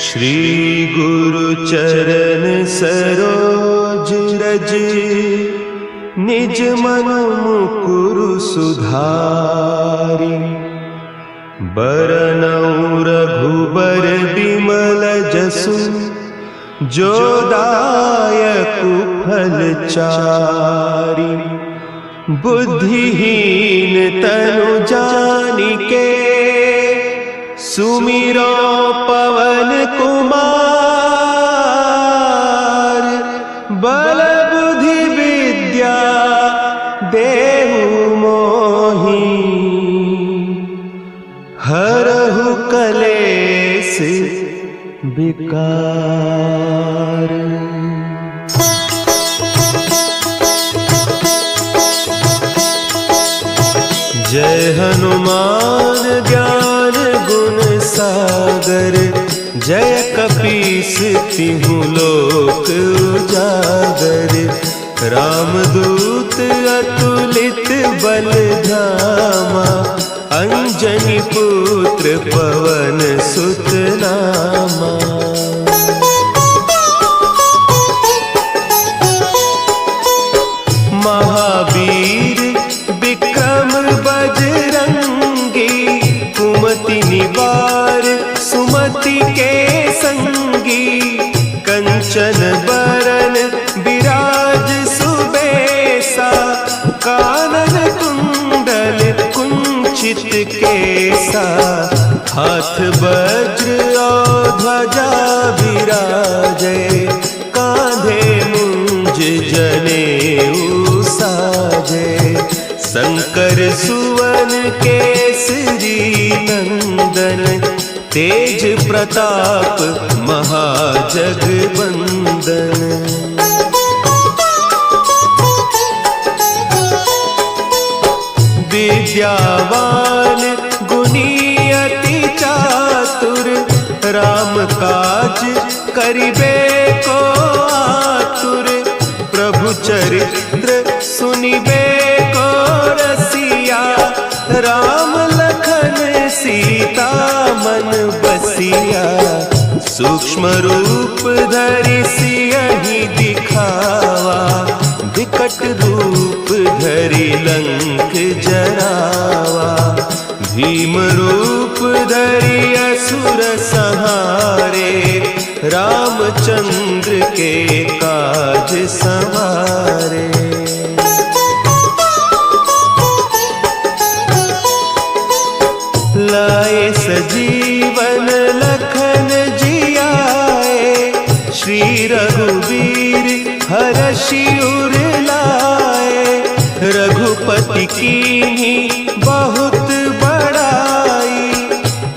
श्री गुरु चरण सरोज रज, निज मन मुकुरु सुधारि। बरनउँ रघुबर बिमल जसु, जो दायकु फल चारि। बुद्धिहीन तनु जानिके, सुमिरो पवन कुमार। बल बुद्धि विद्या देहु मोहि, हरहु कलेस विकार। जय हनुमान ज्ञान गुण सागर, जय कपीस तिहुँ लोक उजागर। रामदूत अतुलित बल धामा, अंजनी पुत्र पवन सुत नामा। महावीर विक्रम बजरंगी, कुमति निवार सुमति के संगी। कंचन बरन विराज सुबेसा, कानन कुंडल कुंचित केसा। हाथ वज्र और ध्वजा विराजे, कांधे मुंज जनेऊ साजे। शंकर सुवन केसरी नंदन, तेज प्रताप महाजगवंदन। विद्यावान गुणी अति चातुर, राम काज करिबे को आतुर। प्रभु चरित्र सुनिबे को रसिया, राम लखन सीता मन बसिया। सूक्ष्म रूप धरि सियहि दिखावा, विकट रूप धरि लंक जरावा। भीम रूप धरि असुर संहारे, रामचंद्र के काज संवारे। लाए सजीवन लखन जियाए, श्री रघुवीर हरषि उर लाए। रघुपति कीन्ही बहुत बड़ाई,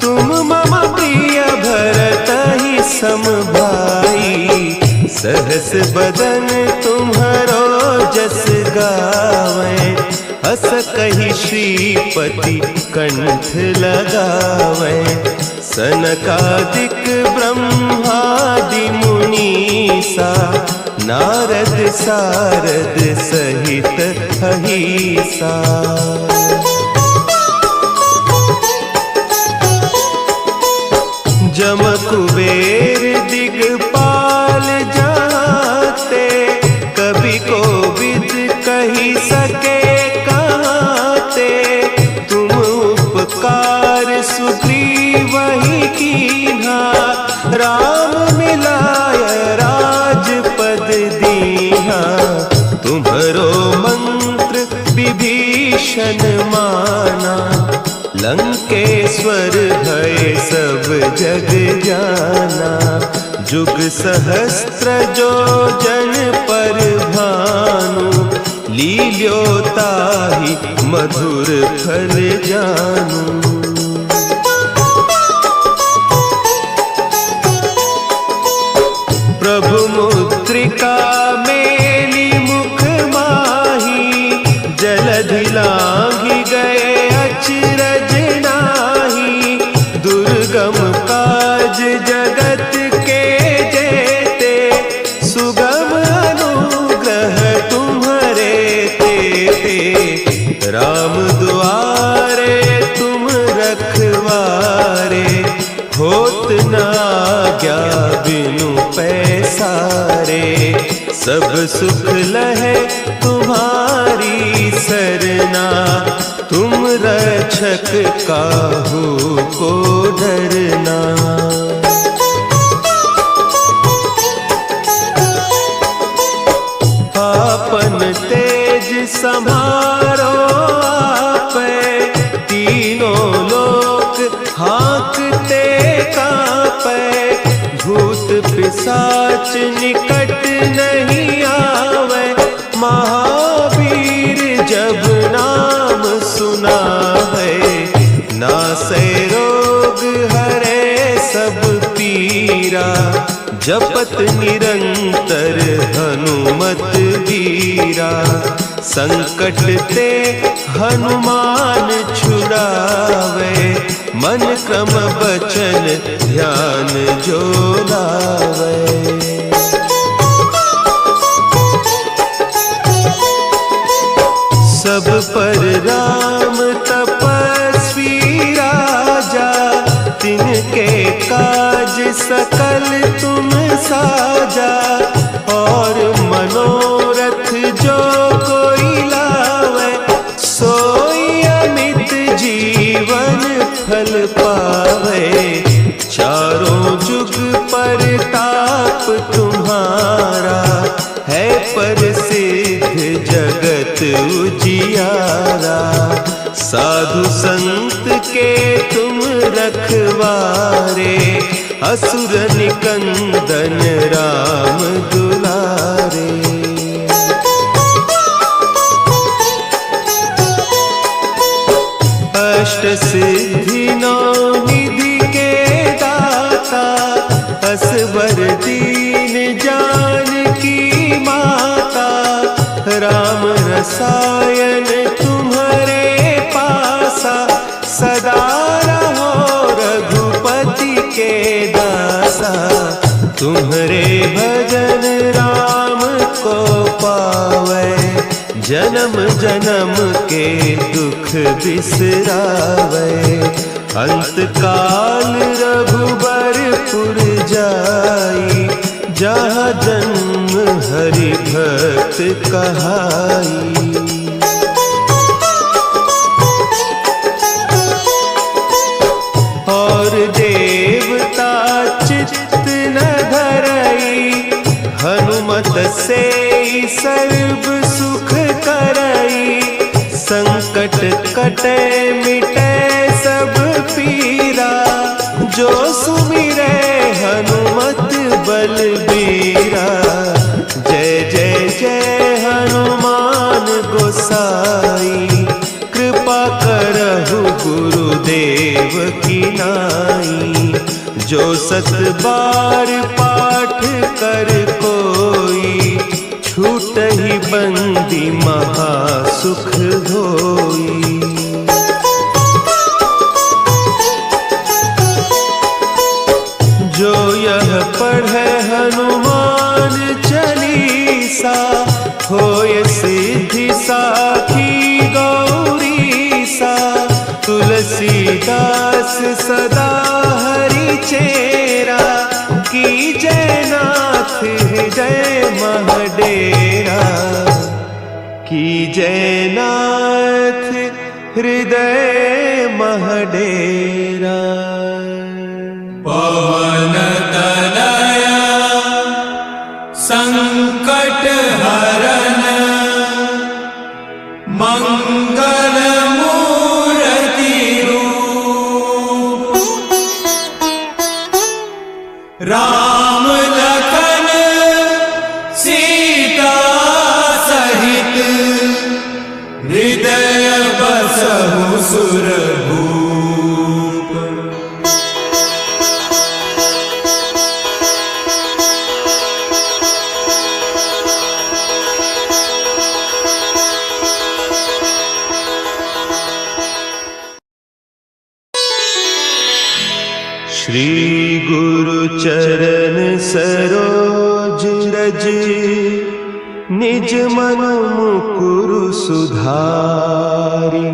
तुम मम प्रिय भरतहि सम भाई। सहस बदन तुम्हरो जस गावें, हस कहि श्रीपति कंठ लगावें। सनकादिक ब्रह्मादि मुनीसा, नारद सारद सहित अहीसा। जम कुबेर दिगपाल जाते, कवि कोविद कहि सके कहते। तुम उपकार सुग्रीवहि कीन्हा, राम मिलाय राजपद दीन्हा। तुम्हरो मंत्र विभीषण माना, लंकेश्वर भय सब जग जाना। जुग सहस्त्र जो जन पर भानु, लील्योताहि मधुर फल जानू। प्रभु मुद्रिका मेली मुख माही, जलधि लांघि गए अचरज नाही। दुर्गम काज जगत के जेते, सुगम अनुग्रह तुम्हरे तेते। राम दुआरे तुम रखवारे, होत न आज्ञा बिनु पैसारे, सब सुख लहे तुम्हारी सरना, तुम रक्षक काहू को डरना। आपन तेज संभारो आपे, तीनों लोक हाँकते कांपे, भूत पिशाच निकट नहीं आवे, महावीर जब नाम सुनावे, नासै रोग हरे सब पीरा, जपत निरंतर हनुमत वीरा, संकट ते हनुमान छुड़ावे, मन क्रम बचन ध्यान जो लावे। सब पर राम तपस्वी राजा, तिनके काज सकल तुम साजा, और मनोरथ जो कोई लावे, सोई अमित जीवन फल पावे, चारों जुग परताप तुम्हारा, है प्रसिद्ध जगत उजियारा, साधु संत के तुम रखवारे, असुर निकंदन राम दुलारे। अष्ट सिद्धि नौ निधि के दाता, असवर दीन जानकी माता, राम रसायन तुम्हारे पासा, सदा रहो रघुपति के दासा, तुम्हारे भजन राम को पावे, जन्म जन्म के दुख बिसरावे, अंत काल रघुबरपुर जाई, जहाँ जन्म हरि भक्त कहाई। और देवता चित्त न धरई, हनुमत से सर्व सुख करई, संकट कटे मिटे सब पीरा, जो सुमिरे हनुमत बलबीरा, जय जय जय हनुमान गोसाई, कृपा करहु गुरुदेव की नाई, जो सत बार पाठ कर कोई, छूटहि बंदी महासुख होई। जो यह पढ़े हनुमान चालीसा, होय सिद्धि साखी गौरीसा, तुलसीदास सदा हरि चेरा, की जयनाथ हृदय महडेरा, की जयनाथ हृदय महडेरा। पवन तनया संकट हरन, मंगल मूर्ति रूप, राम लखन सीता सहित, हृदय बसहु सुरभूप। श्री गुरु चरण सरोज रज, निज मन मुकुरु सुधारि,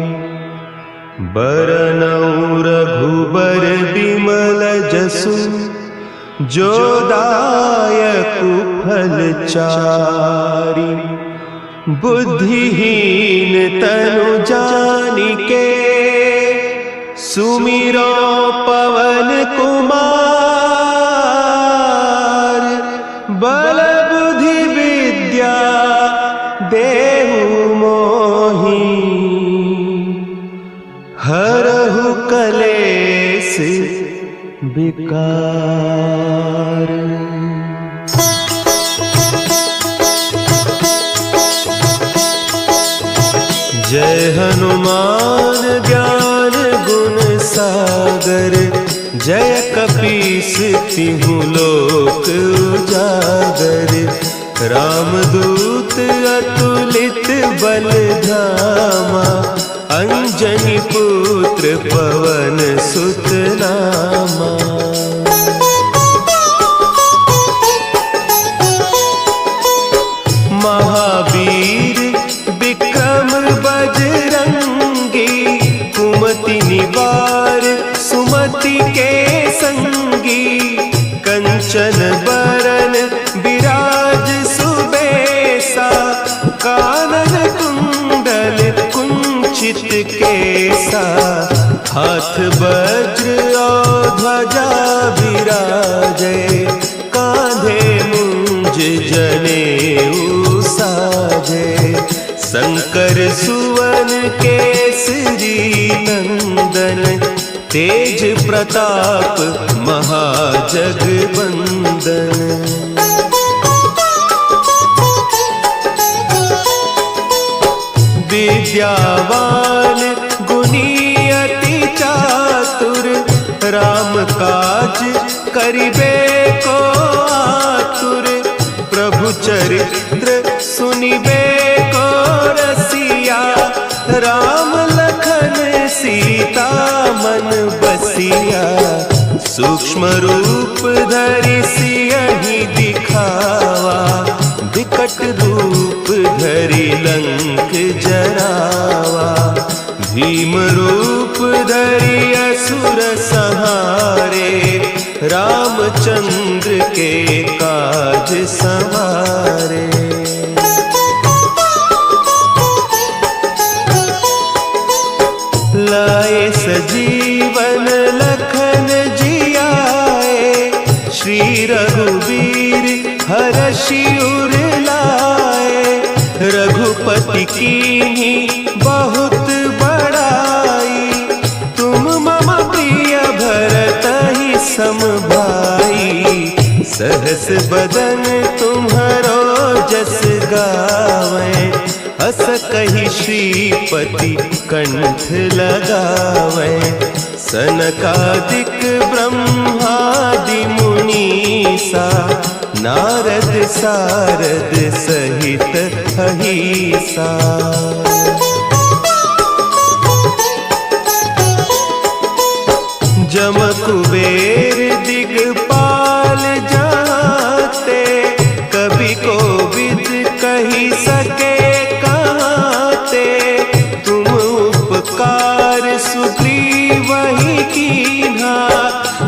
बरनउँ रघुबर बिमल जसु, जो दायक फल चारि। बुद्धिहीन तनु जानिके, सुमिरो पवन कुमार। बल बुद्धि विद्या देहु मोहि, हरहु कलेस विकार। जय हनुमान ज्ञान गुण सागर, जय कपीस तिहुँ लोक उजागर। रामदूत अतुलित बल धामा, अंजनी पुत्र पवन सुत नामा। महावीर विक्रम बजरंगी, कुमति निवार सुमति के संगी। कंचन बरन विराज सुबेसा, कानन कुंडल कुंचित केसा। हाथ वज्र और ध्वजा विराजे, कांधे मुंज जनेऊ साजे। शंकर सुवन केसरी नंदन, तेज प्रताप महाजगवंदन। विद्यावान गुणी अति चातुर, राम काज करिबे को आतुर। प्रभु चरित्र सुनिबे को रसिया, राम लखन सीता मन बसिया। सूक्ष्म रूप धरि सियहि दिखावा, विकट रूप धरि लंक जरावा। भीम रूप धरि असुर संहारे, रामचंद्र के काज संवारे। लाए सजीवन लखन जियाए, श्री रघुवीर हरषि उर लाए। रघुपति कीन्ही बहुत बड़ाई, तुम मम प्रिय भरतहि सम भाई। सहस बदन तुम्हरो जस गावें, हस कहि श्रीपति कंठ लगावें। सनकादिक ब्रह्मादि मुनीसा, नारद सारद सहित अहीसा। जम कुबेर दिगपाल जाते, कवि कोविद कहि सके कहते। तुम उपकार सुग्रीवहि कीन्हा,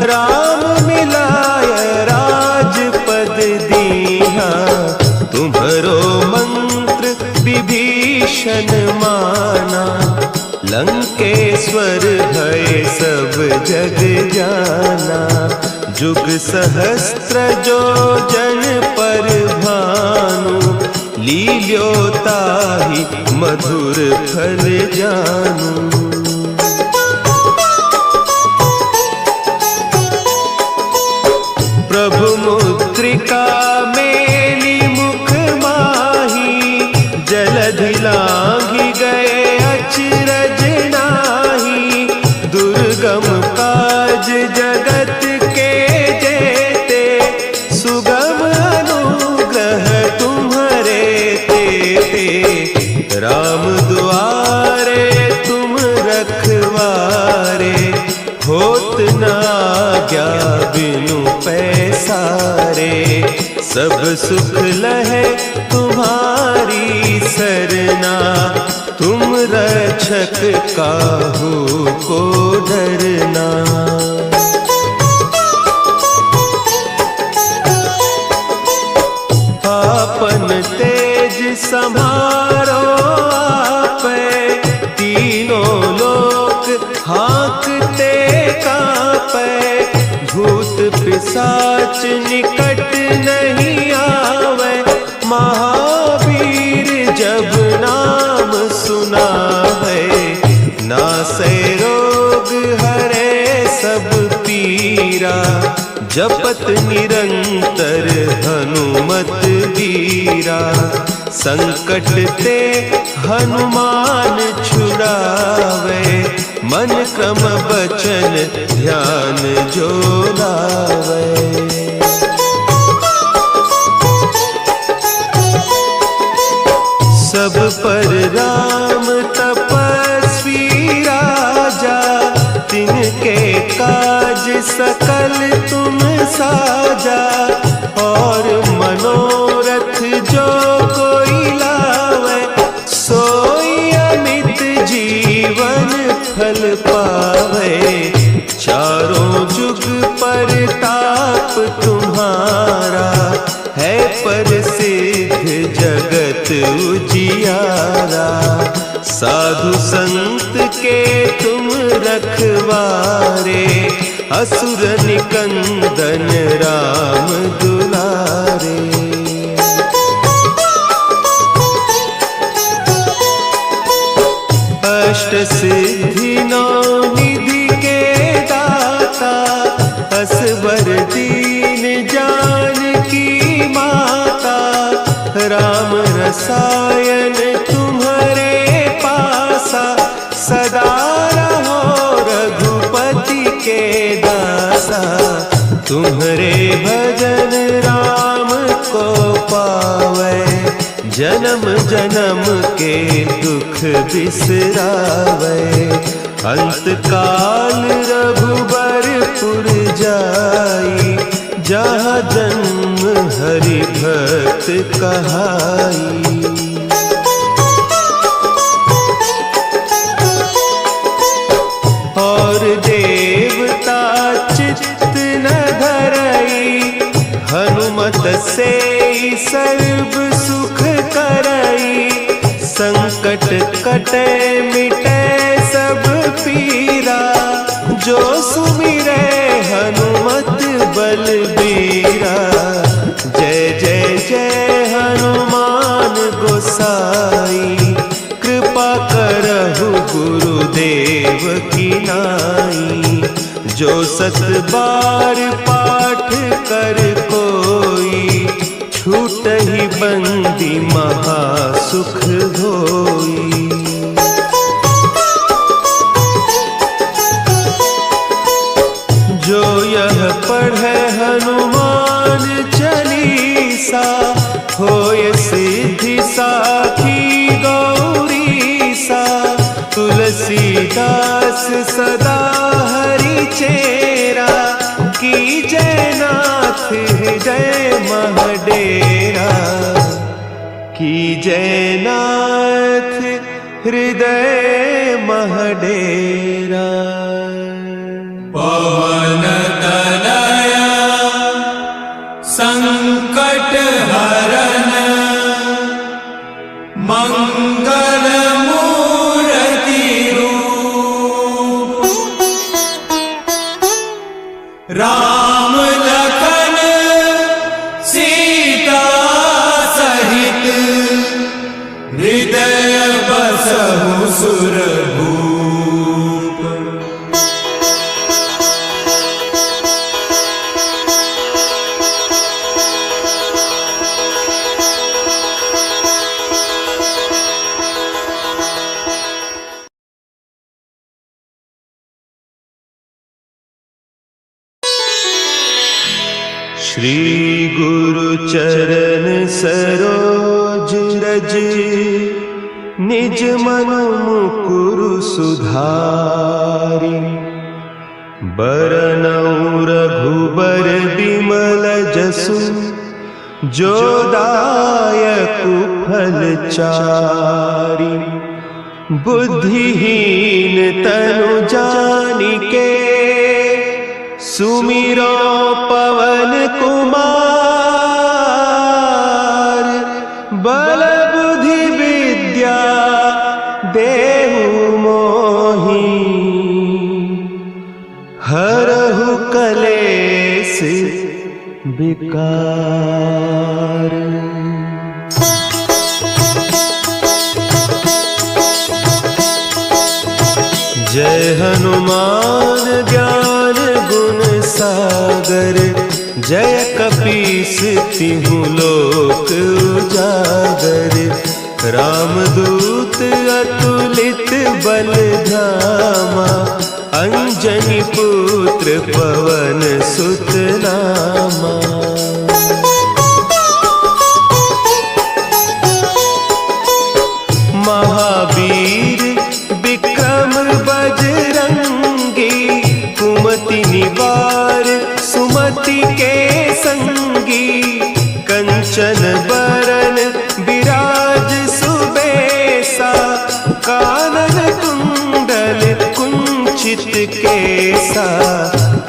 राम मिलाय राजपद दीन्हा। तुम्हरो मंत्र विभीषण माना, लंकेश्वर भय सब जग जाना। जुग सहस्त्र जो जन पर भानु, लील्योताहि मधुर फल जानू। प्रभु मुद्रिका मेली मुख माही, जलधि लांघि गए अचरज नाही। दुर्गम काज जगत के जेते, सुगम अनुग्रह तुम्हरे तेते। राम दुआरे तुम रखवारे, होत न आज्ञा बिनु पैसारे। सब सुख लहे तुम्हारी सरना, तुम रक्ष रक्षक काहू को डरना। आपन तेज संभारो आपे, तीनों लोक हाँकते कांपे। भूत पिशाच निकट नहीं आवे, महावीर जब नाम सुनावे। नासे रोग हरे सब पीरा, जपत निरंतर हनुमत वीरा। संकट ते हनुमान छुड़ावे, मन क्रम बचन ध्यान जो लावे। सब पर राम तपस्वी राजा, तिनके काज सकल तुम साजा। और मनोरथ जो कोई लावे, सोई अमित जीवन फल पावे। चारों जुग परताप तुम्हारा, है प्रसिद्ध जगत उजियारा। साधु संत के तुम रखवारे, असुर निकंदन राम दुलारे। अष्ट सिद्धि नौ निधि के दाता, असवर दीन जानकी माता। राम रसायन तुम्हारे पासा, सदा रहो रघुपति के दासा। तुम्हारे भजन राम को पावे, जन्म जन्म के दुख बिसरावे। अंत काल रघुबरपुर जाई, जहाँ जन्म हरि भक्त कहाई। और देवता चित्त न धरई, हनुमत से सर्व सुख करई। संकट कटे मिटे सब पीरा, जो सुमिरे हनुमत बलबीरा। जय जय जय हनुमान गोसाई, कृपा करहु गुरुदेव की नाई। जो सत बार पाठ कर कोई, छूटहि बंदी महासुख होई। जो यह पढ़े हनुमान चालीसा, होय सिद्धि साखी गौरीसा। तुलसीदास सदा हरि चेरा, की जयनाथ हृदय महडेरा। की जयनाथ हृदय महडेरा। पवन तनया संकट हरन, मंगल मूर्ति रूप। राम लखन सीता सहित, हृदय बसहु सुरभूप। श्री गुरु चरण सरोज रज, निज मन मुकुरु सुधारि। बरनउँ रघुबर बिमल जसु, जो दायक फल चारि। बुद्धिहीन तनु जानिके सुमिरो पवन कुमार। बल बुद्धि विद्या देहु मोहि हरहु कलेस विकार। जय हनुमान ज्ञान गुण सागर। जय कपीस तिहु लोक उजागर। रामदूत अतुलित बल धामा। अंजनी पुत्र पवन सुत नामा। महावीर विक्रम बजरंगी। कुमति निवार सुमति के संगी। कंचन बरन विराज सुबेसा। कानन कुंडल कुंचित केसा।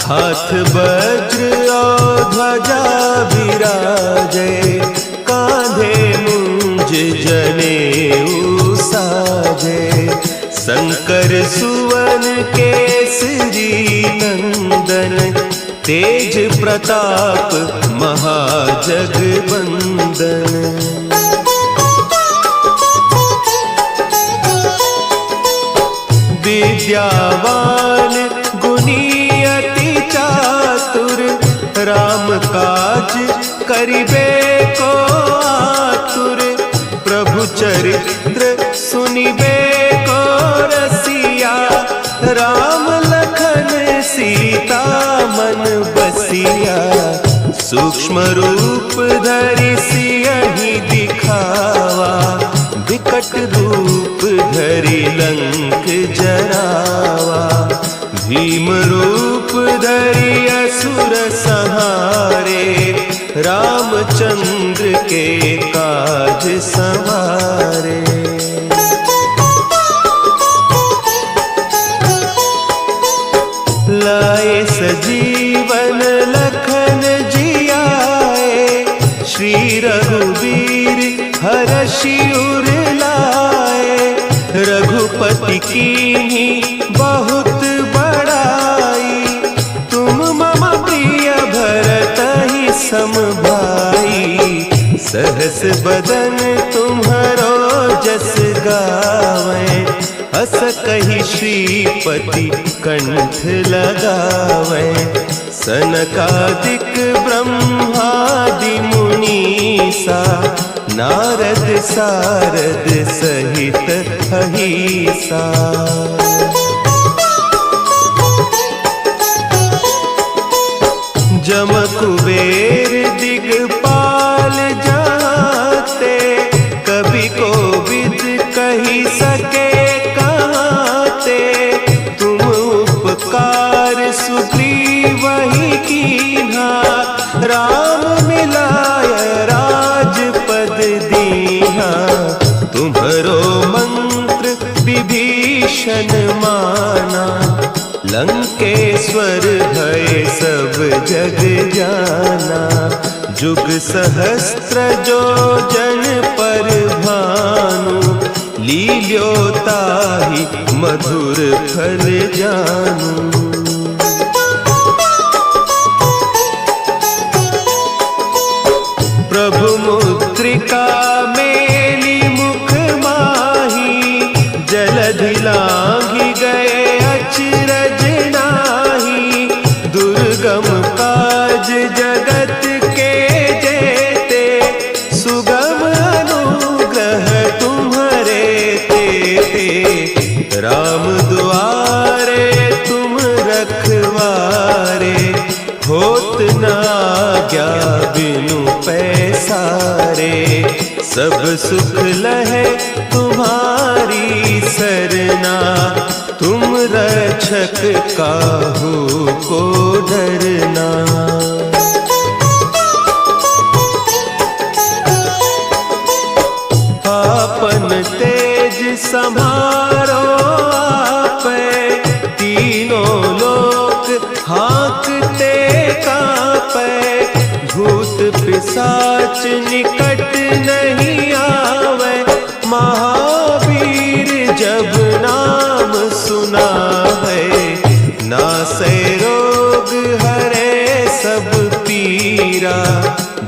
हाथ वज्र और ध्वजा विराजे। कांधे मुंज जनेऊ साजे। शंकर सुवन केसरी नंदन। तेज प्रताप महाजगवंदन। विद्यावान गुणी अति चातुर। राम काज करिबे को आतुर। प्रभु चरित्र सुनिबे को रसिया। राम लखन सीता मन बसिया। सूक्ष्म रूप धरि सियहि दिखावा। विकट रूप धरि लंक जरावा। भीम रूप धरि असुर संहारे। रामचंद्र के काज संवारे। लाए सजीवन लखन जियाए। श्री रघुवीर हरषि उर लाए। रघुपति कीन्ही बहुत बड़ाई। तुम मम प्रिय भरतहि सम भाई। सहस बदन तुम्हरो जस गावें। हस कहि श्रीपति कंठ लगावें। सनकादिक ब्रह्मादि मुनीसा। नारद सारद सहित अहीसा। जम कुबेर दिगपाल जाते। कवि कोविद कहि सके कहते। तुम उपकार सुग्रीवहि कीन्हा। राम मिलाय राजपद दीन्हा। तुम्हरो मंत्र विभीषण माना। लंकेश्वर भय सब जग जाना। जुग सहस्त्र जो जन पर भानु। लील्योताहि मधुर फल जानू। प्रभु मुद्रिका मेली मुख माही। जलधि लांघि गए अचरज नाही। दुर्गम काज जगत के जेते। सुगम अनुग्रह तुम्हरे तेते। राम दुआरे तुम रखवारे। होत न आज्ञा बिनु पैसारे। सब सुख लहे तुम्हारी सरना। तुम रक्षक काहू को डरना। आपन तेज संभाल साच निकट नहीं आवे, महावीर जब नाम सुनावे, नासै रोग हरे सब पीरा,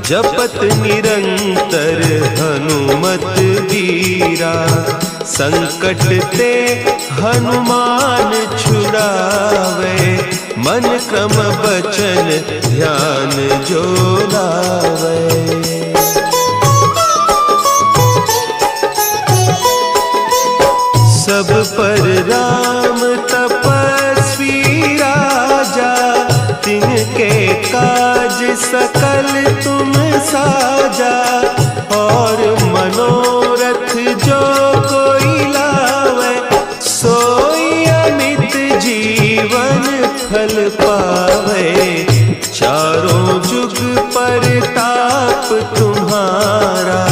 जपत निरंतर हनुमत वीरा, संकट ते हनुमान छुड़ावे, मन क्रम बचन ध्यान जो लावे। सब पर राम तपस्वी राजा, तिनके काज सकल तुम साजा, और मनोरथ जो कोई लावे, सोई अमित जीवन फल पावे, चारों जुग परताप तुम्हारा,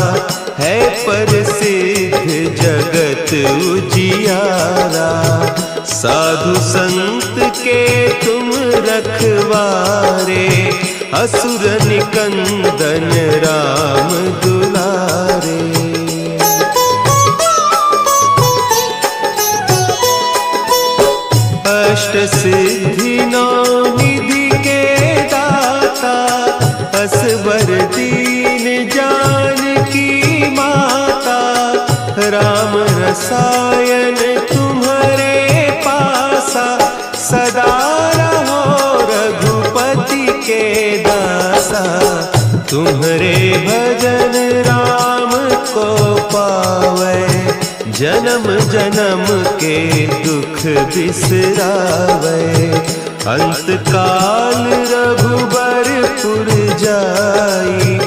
है प्रसिद्ध जगत उजियारा, साधु संत के तुम रखवारे, असुर निकंदन राम दुलारे। अष्ट सिद्धि नौ निधि के दाता, असवर दीन जानकी माता, राम रसायन तुम्हारे पासा, सदा रहो रघुपति के दासा, तुम्हारे भजन राम को पावे, जन्म जन्म के दुख बिसरावे, अंत काल रघुबरपुर जाई,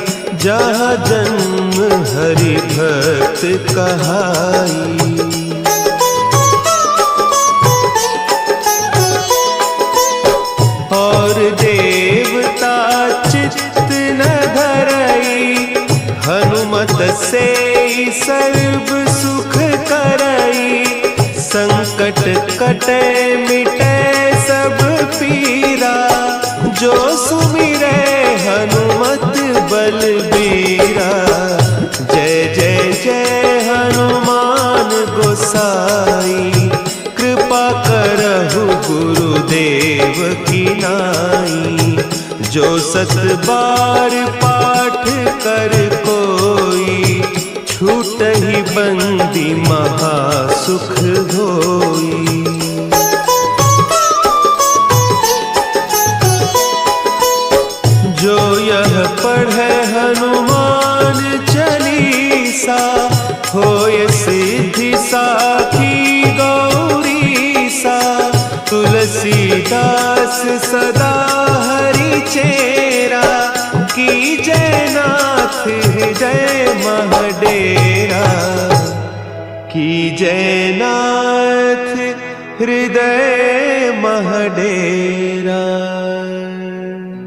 जहाँ जन्म हरि भक्त कहाई। और देवता चित्त न धरई, हनुमत से सर्व सुख करई, संकट कटे मिटे सब पीरा, जो सुमिरे हनुमत बलबीरा, जय जय जय हनुमान गोसाई, कृपा करहु गुरुदेव की नाई, जो सत बार पाठ कर कोई, छूटहि बंदी महासुख होई। जो यह पढ़े हनुमान चालीसा, होय सिद्धि साखी गौरीसा, तुलसीदास सदा हरि चेरा, की जयनाथ हृदय महडेरा, की जयनाथ हृदय महडेरा।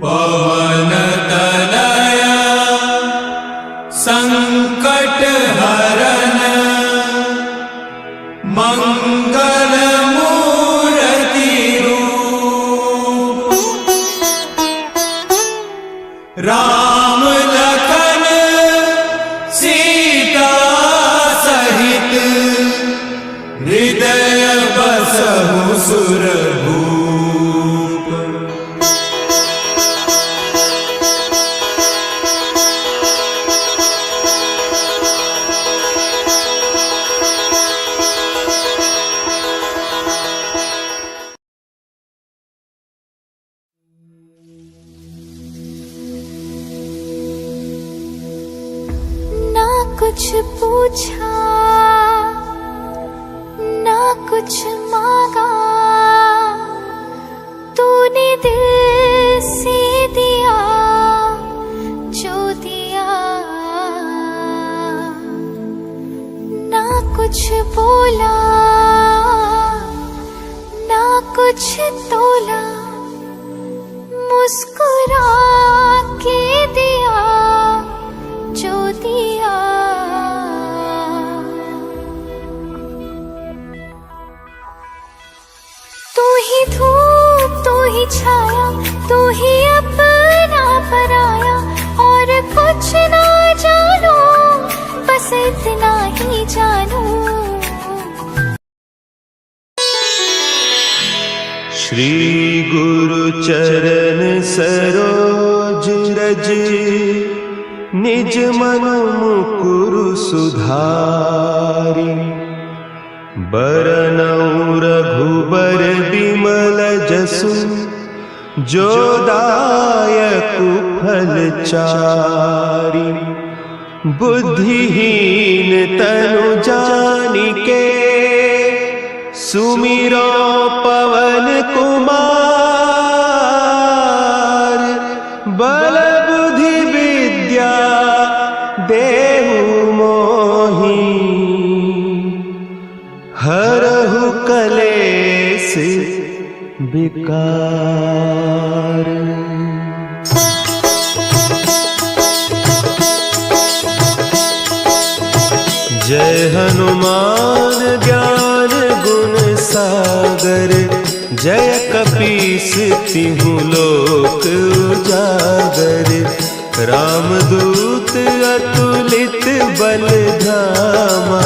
पवन तनया संकट हरन, मंगल मूर्ति रूप, राम लखन सीता सहित, हृदय बसहु सुरभूप। कुछ पूछा ना कुछ मांगा, तूने दिल से दिया जो दिया, ना कुछ बोला ना कुछ तोला, मुस्कुरा के दिया जो दिया। तू ही धूप तू ही छाया, तू ही अपना पराया, और सरोज रज निज मन मुकुरु सुधारि बरनउँ रघुबर बिमल जसु जो दायकु फल चारि बुद्धिहीन तनु जानिके सुमिरो पवन कुमार बल बुद्धि विद्या देहु मोहि हरहु कलेस विकार। जय हनुमान ज्ञान गुण सागर जय कपीस तिहु लोक उजागर रामदूत अतुलित बल धामा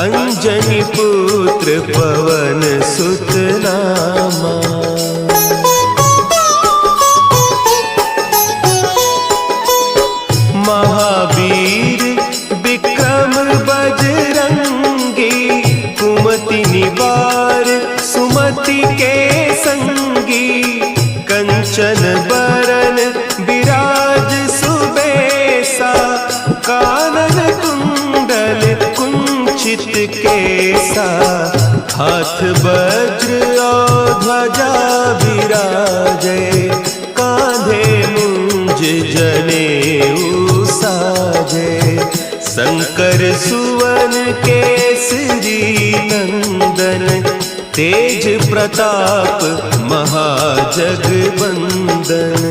अंजनी पुत्र पवन सुत नामा। महावीर विक्रम बजरंगी कुमति निवार सुमति के संगी कंचन बरन विराज सुबेसा कानन कुंडल कुंचित केसा हाथ वज्र और ध्वजा विराजे कांधे मुंज जनेऊ साजे शंकर सुवन केसरी नंदन तेज प्रताप महाजगवंदन।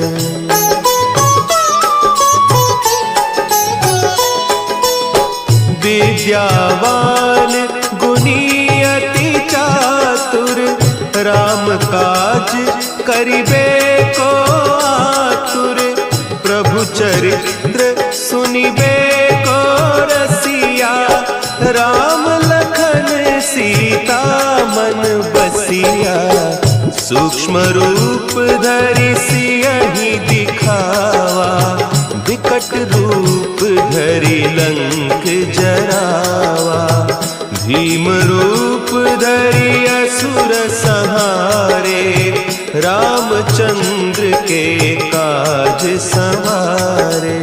विद्यावान गुणी अति चातुर राम काज करिबे को आतुर प्रभु चरित्र सुनिबे को रसिया राम लखन सीता मन बसिया सूक्ष्म रूप धरि सियहि दिखावा विकट रूप धरि लंक जरावा भीम रूप धरि असुर संहारे रामचंद्र के काज सवारे।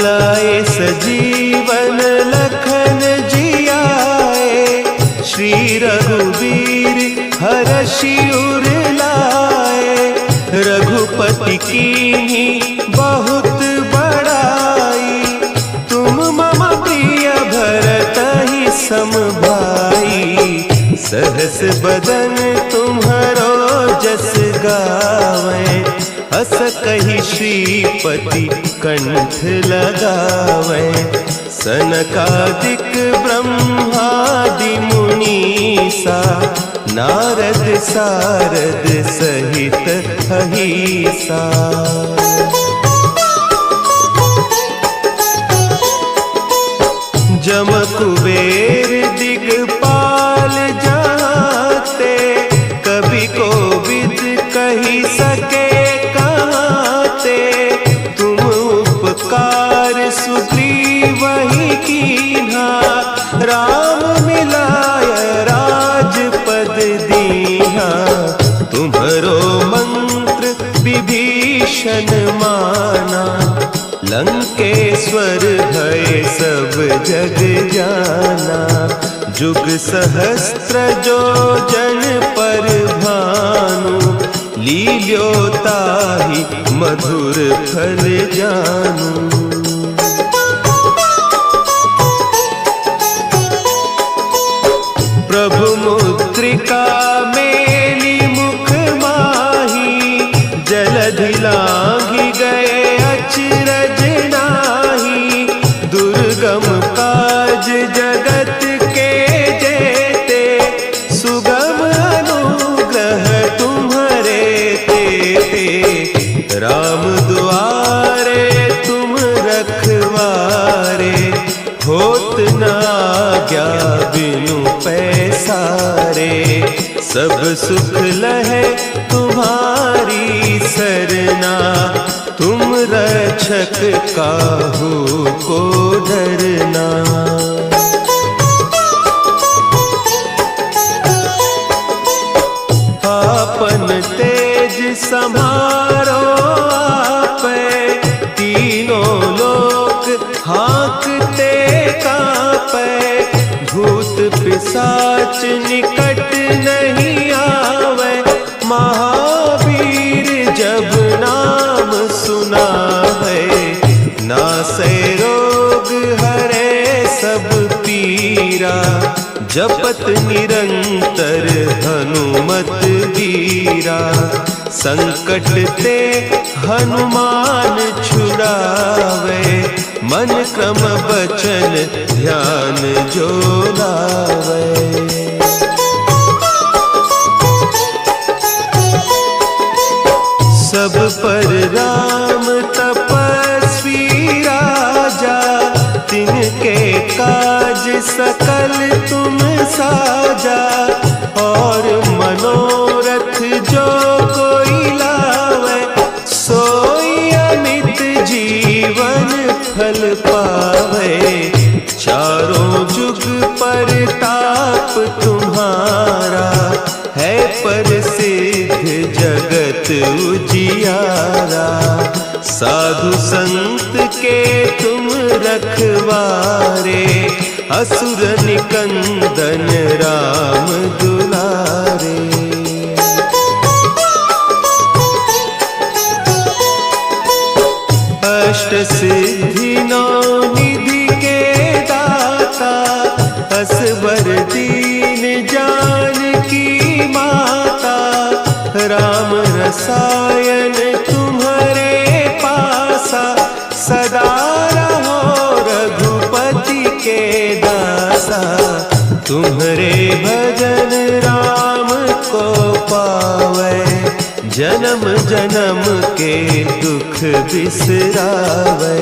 लाए सजीवन लखन जियाए श्री रघुवीर हरषि उर लाए रघुपति कीन्ही बहुत बड़ाई तुम मम प्रिय भरतहि सम भाई सहस बदन तुम्हरो जस गावें अस कहि श्रीपति कंठ लगावें सनकादिक ब्रह्मादि मुनीसा नारद सारद सहित अहीसा। जम कुबेर दिगपाल जाते कभी कोविद कही सके कहते तुम उपकार सुग्रीव ही कीन्हा राम मिलाय राजपद दीन्हा तुम्हरो मंत्र विभीषण माना लंकेश्वर भय सब जग जाना जुग सहस्त्र जो जन पर भानु लील्योताहि मधुर फल जानू। प्रभु मुद्रिका मेली मुख माही जलधि लांघि गए अचरज नाही दुर्गम काज जगत के जेते सुगम अनुग्रह तुम्हरे तेते राम दुआरे तुम सब सुख लहे तुम्हारी सरना, तुम रक्षक काहू को डरना। आपन तेज संभारो आपे, तीनों लोक हाँकते कांपे। भूत पिशाच निकट नहीं आवे, महावीर जब नाम सुना है। नासै रोग हरे सब पीरा, जपत निरंतर हनुमत वीरा। संकट ते हनुमान छुड़ावे, मन क्रम बचन ध्यान जो लावे। सब पर राम तपस्वी राजा, तिनके काज सकल तुम साजा। और मनोरथ जो कोई लावे, सोई अमित जीवन फल पावे। चारों जुग परताप तुम्हारा, है प्रसिद्ध जगत उजियारा। साधु संत के तुम रखवारे, असुर निकंदन राम दुलारे। अष्ट सिद्धि नौ निधि के दाता, असवर दीन जानकी माता। राम रसायन तुम्हारे पासा, सदा रहो रघुपति के दासा। तुम्हारे भजन राम को पावे, जन्म जन्म के दुख बिसरावे।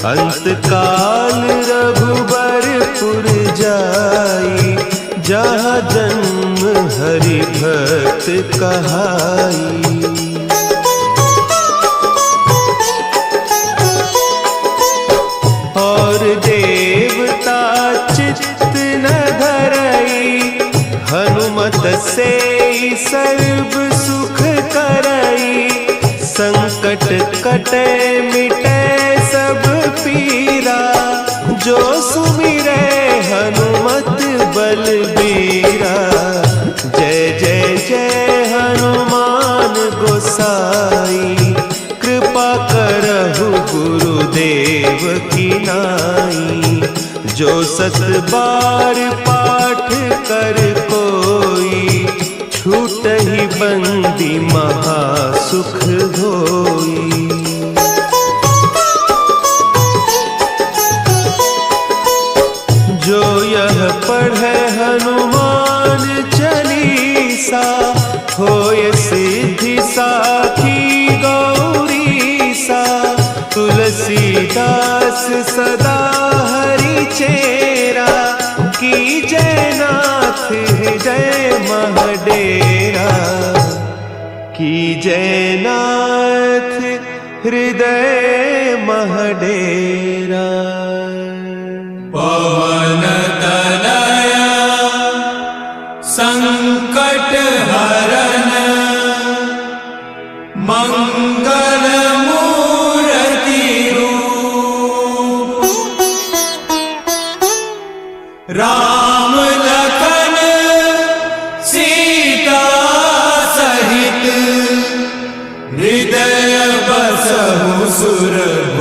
अंत काल रघुबरपुर जाई, जहाँ जन्म हरि भक्त कहाई। और देवता चित्त न धरई, हनुमत से सर्व सुख करई। संकट कटे मिटे सब पीरा, जो सुमिरे हनुमत बलबीरा। जय जय जय हनुमान गोसाई, कृपा करहु गुरुदेव की नाई। जो सत बार पाठ कर कोई, छूट ही बंदी महासुख होई। जो यह पढ़े हनुमान चालीसा, होय सिद्धि साखी गौरीसा। तुलसीदास सदा हरि चेरा, की जयनाथ हृदय महडेरा। की जयनाथ हृदय महडेरा। पवन तनया संकट हरन, मंगल मूर्ति रूप। राम लखन सीता सहित, हृदय बसहु सुरभूप।